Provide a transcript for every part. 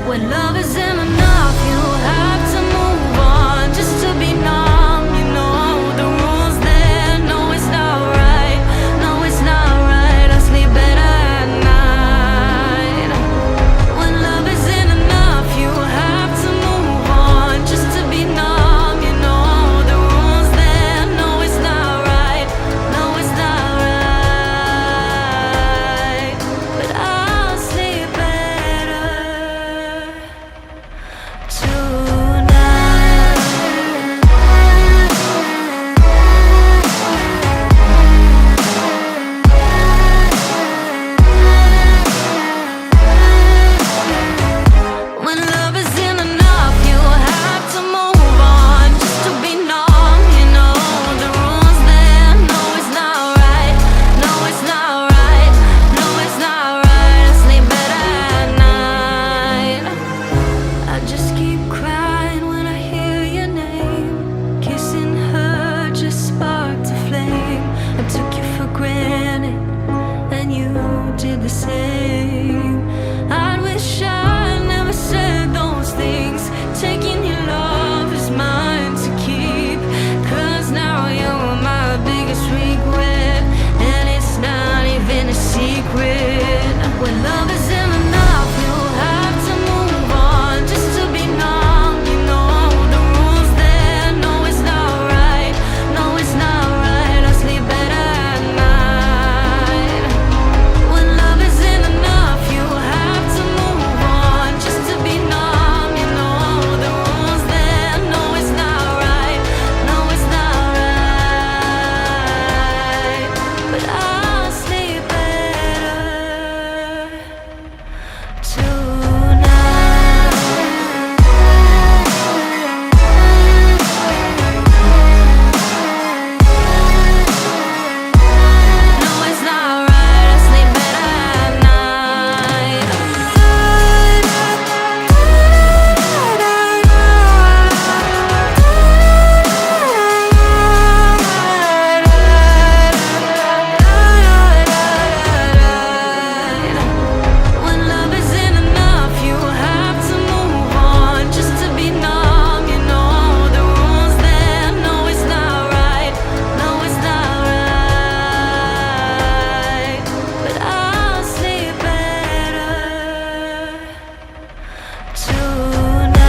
When love isn't enough, you have to move on just to be numb. You know the rules there. No, it's not right. No, it's not right. I sleep better at night. When love isn't enough, you have to move on just to be numb. You know the rules there. No, it's not right. No, it's not right. But I'll sleep better when love isn't enough, you have to move on just to be numb. You know the rules there. No, it's not right. No, it's not right. No, it's not right. I sleep better at night. I just keep crying when I hear your name. Kissing her just sparked a flame. I took you for granted, and you did the same. I wish I never said those things. Taking your love is mine to keep. 'Cause now you're my biggest regret, and it's not even a secret. When love isn't enough, you have to move on just to be numb. You know the rules there. No, it's not right. No, it's not right. I sleep better at night. When love isn't enough, you have to move on just to be numb. You know the rules there. No, it's not right. No, it's not right. But I'll sleep better tonight. No, it's not right. I sleep better at night. When love isn't enough, you have to move on just to be numb. You know the rules there. No, it's not right. No, it's not right. But I'll sleep better tonight.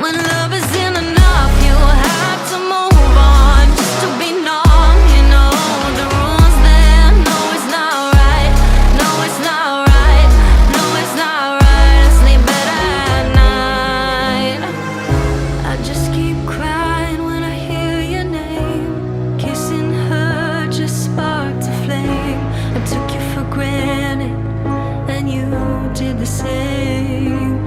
When love isn't enough, you have to move on just to be numb. You know the rules there. No, it's not right. No, it's not right. No, it's not right. I sleep better at night. I just keep crying when I hear your name. Kissing her just sparked a flame. I took you for granted, and you did the same.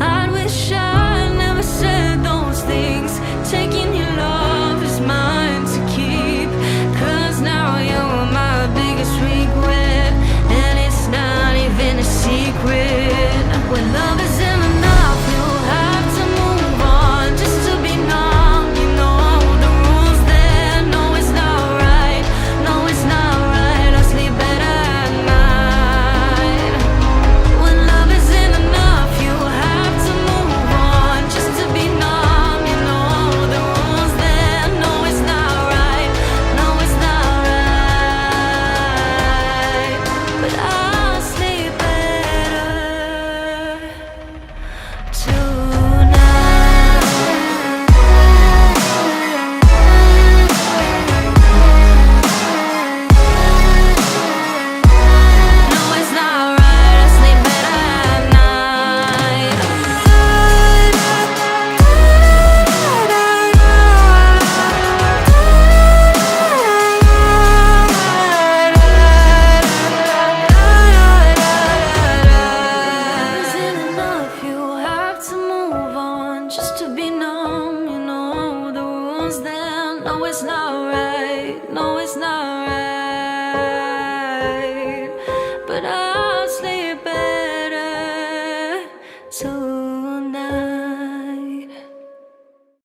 I wish I never said those things. Taking your love is mine to keep. 'Cause now you're my biggest regret, and it's not even a secret. When love isn't enough, you have to move on just to be numb. You know the rules there. No, it's not right. No, it's not right. I sleep better at night. When love isn't enough, you have to move on just to be numb. You know the rules there. No, it's not right. No, it's not right. But I'll sleep better tonight. No, it's not right. I sleep better at night. Isn't enough, you have to move on just to be numb. You know the rules there. No, it's not right.